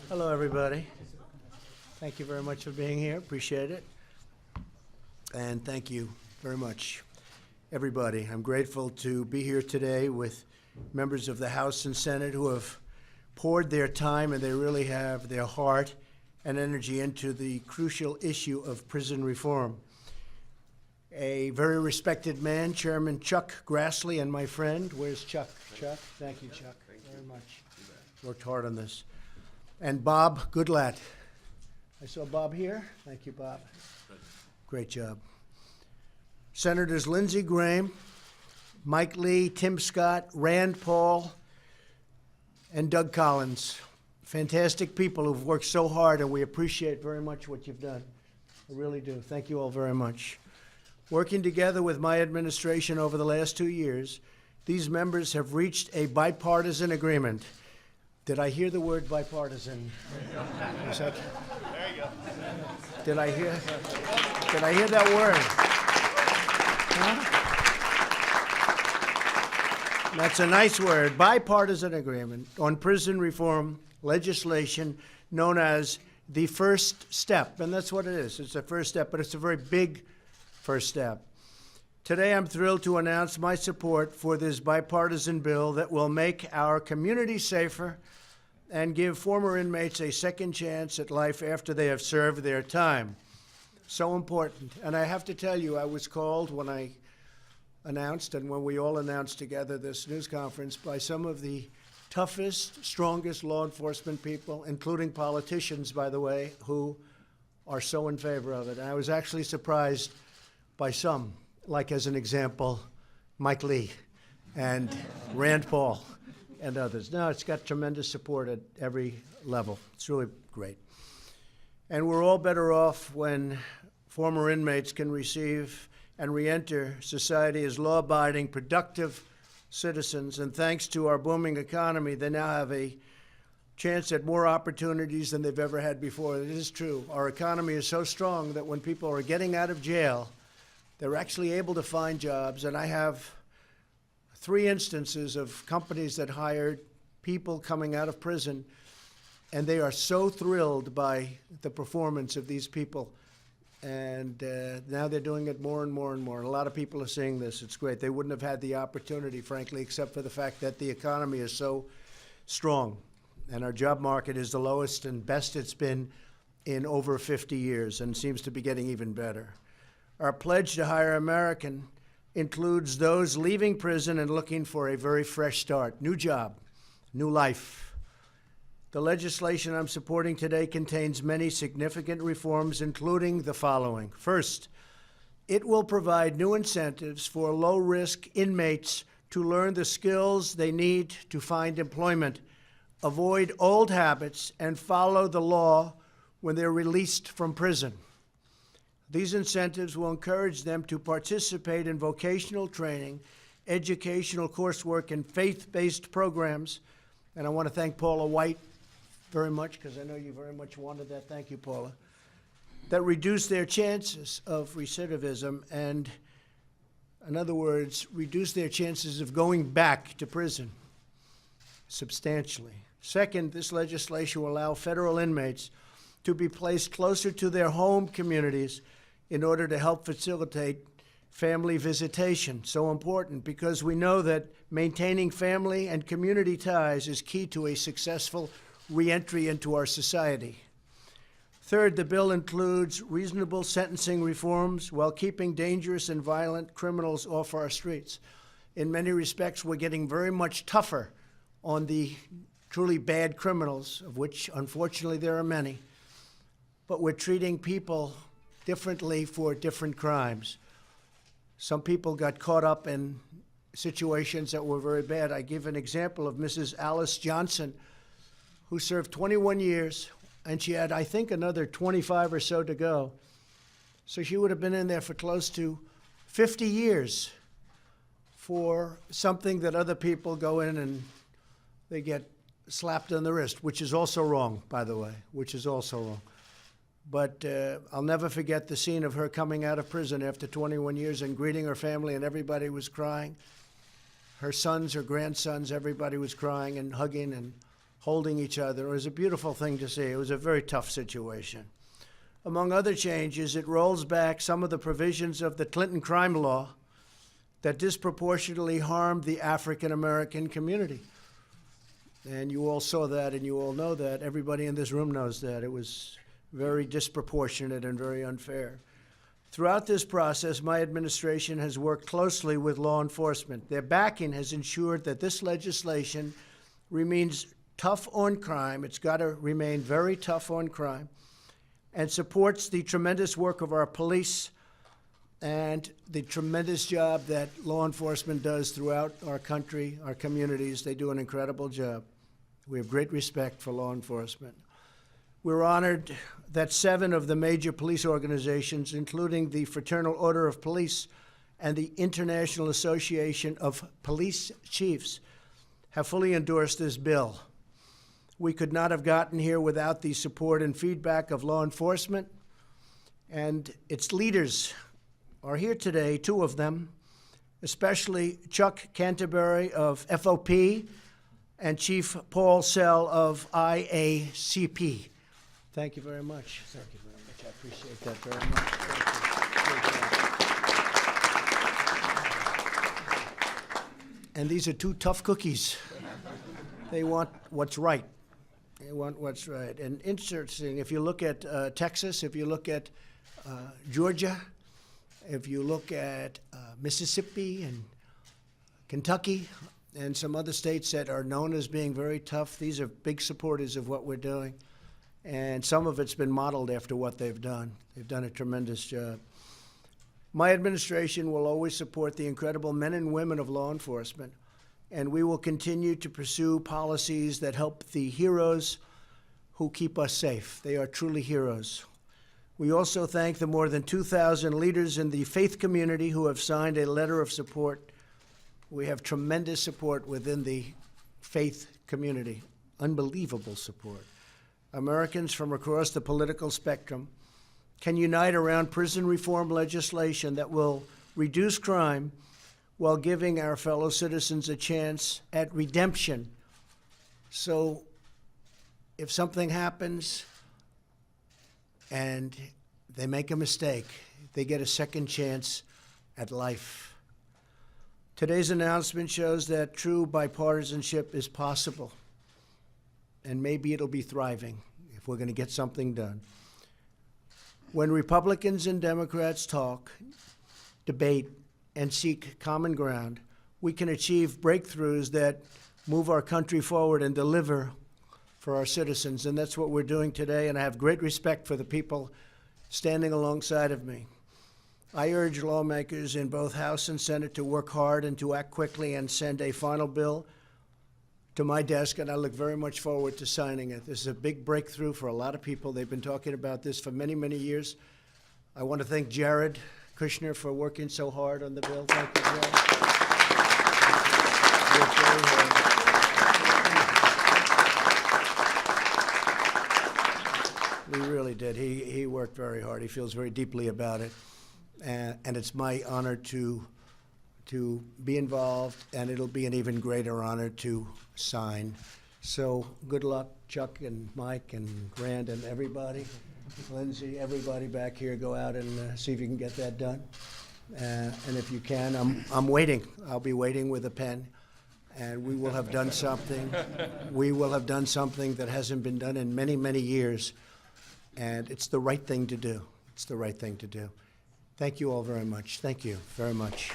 Hello, everybody. Thank you very much for being here. Appreciate it. And thank you very much, everybody. I'm grateful to be here today with members of the House and Senate who have poured their time, and they really have their heart and energy into the crucial issue of prison reform. A very respected man, Chairman Chuck Grassley, and my friend, where's Chuck? Chuck? Thank you, Chuck, very much. Worked hard on this. And Bob Goodlatte. I saw Bob here. Thank you, Bob. Great job. Senators Lindsey Graham, Mike Lee, Tim Scott, Rand Paul, and Doug Collins. Fantastic people who've worked so hard, and we appreciate very much what you've done. I really do. Thank you all very much. Working together with my administration over the last 2 years, these members have reached a bipartisan agreement. Did I hear the word bipartisan? Is that, there you go. Did I hear that word? Huh? That's a nice word. Bipartisan agreement on prison reform legislation known as the first step. And that's what it is. It's a first step, but it's a very big first step. Today, I'm thrilled to announce my support for this bipartisan bill that will make our community safer and give former inmates a second chance at life after they have served their time. So important. And I have to tell you, I was called when I announced, and when we all announced together this news conference, by some of the toughest, strongest law enforcement people, including politicians, by the way, who are so in favor of it. And I was actually surprised by some, like as an example, Mike Lee and Rand Paul and others. No, it's got tremendous support at every level. It's really great. And we're all better off when former inmates can receive and reenter society as law-abiding, productive citizens. And thanks to our booming economy, they now have a chance at more opportunities than they've ever had before. It is true. Our economy is so strong that when people are getting out of jail, they're actually able to find jobs. And I have 3 instances of companies that hired people coming out of prison, and they are so thrilled by the performance of these people. And now they're doing it more and more and more. And a lot of people are seeing this. It's great. They wouldn't have had the opportunity, frankly, except for the fact that the economy is so strong. And our job market is the lowest and best it's been in over 50 years and seems to be getting even better. Our pledge to hire American includes those leaving prison and looking for a very fresh start, new job, new life. The legislation I'm supporting today contains many significant reforms, including the following. First, it will provide new incentives for low-risk inmates to learn the skills they need to find employment, avoid old habits, and follow the law when they're released from prison. These incentives will encourage them to participate in vocational training, educational coursework, and faith-based programs. And I want to thank Paula White very much, because I know you very much wanted that. Thank you, Paula. That reduce their chances of recidivism and, in other words, reduce their chances of going back to prison substantially. Second, this legislation will allow federal inmates to be placed closer to their home communities in order to help facilitate family visitation. So important, because we know that maintaining family and community ties is key to a successful reentry into our society. Third, the bill includes reasonable sentencing reforms while keeping dangerous and violent criminals off our streets. In many respects, we're getting very much tougher on the truly bad criminals, of which, unfortunately, there are many. But we're treating people differently for different crimes. Some people got caught up in situations that were very bad. I give an example of Mrs. Alice Johnson, who served 21 years, and she had, I think, another 25 or so to go. So she would have been in there for close to 50 years for something that other people go in and they get slapped on the wrist, which is also wrong, by the way, which is also wrong. But I'll never forget the scene of her coming out of prison after 21 years and greeting her family, and everybody was crying. Her sons, her grandsons, everybody was crying and hugging, and holding each other. It was a beautiful thing to see. It was a very tough situation. Among other changes, it rolls back some of the provisions of the Clinton crime law that disproportionately harmed the African American community. And you all saw that, and you all know that. Everybody in this room knows that. It was very disproportionate and very unfair. Throughout this process, my administration has worked closely with law enforcement. Their backing has ensured that this legislation remains tough on crime. It's got to remain very tough on crime, and supports the tremendous work of our police and the tremendous job that law enforcement does throughout our country, our communities. They do an incredible job. We have great respect for law enforcement. We're honored that 7 of the major police organizations, including the Fraternal Order of Police and the International Association of Police Chiefs, have fully endorsed this bill. We could not have gotten here without the support and feedback of law enforcement, and its leaders are here today, 2 of them, especially Chuck Canterbury of FOP and Chief Paul Sell of IACP. Thank you very much. Thank you very much. I appreciate that very much. Thank you. And these are 2 tough cookies. They want what's right. They want what's right. And interesting, if you look at Texas, if you look at Georgia, if you look at Mississippi and Kentucky and some other states that are known as being very tough, these are big supporters of what we're doing. And some of it's been modeled after what they've done. They've done a tremendous job. My administration will always support the incredible men and women of law enforcement, and we will continue to pursue policies that help the heroes who keep us safe. They are truly heroes. We also thank the more than 2,000 leaders in the faith community who have signed a letter of support. We have tremendous support within the faith community, unbelievable support. Americans from across the political spectrum can unite around prison reform legislation that will reduce crime while giving our fellow citizens a chance at redemption. So if something happens and they make a mistake, they get a second chance at life. Today's announcement shows that true bipartisanship is possible, and maybe it'll be thriving if we're going to get something done. When Republicans and Democrats talk, debate, and seek common ground, we can achieve breakthroughs that move our country forward and deliver for our citizens. And that's what we're doing today, and I have great respect for the people standing alongside of me. I urge lawmakers in both House and Senate to work hard and to act quickly and send a final bill to my desk, and I look very much forward to signing it. This is a big breakthrough for a lot of people. They've been talking about this for many, many years. I want to thank Jared Kushner for working so hard on the bill. Thank you, Jared. We really did. He worked very hard. He feels very deeply about it. And it's my honor to be involved, and it'll be an even greater honor to sign. So good luck, Chuck and Mike and Rand and everybody. Lindsay, everybody back here, go out and see if you can get that done. And if you can, I'm waiting. I'll be waiting with a pen, and we will have done something. We will have done something that hasn't been done in many, many years, and it's the right thing to do. It's the right thing to do. Thank you all very much. Thank you very much.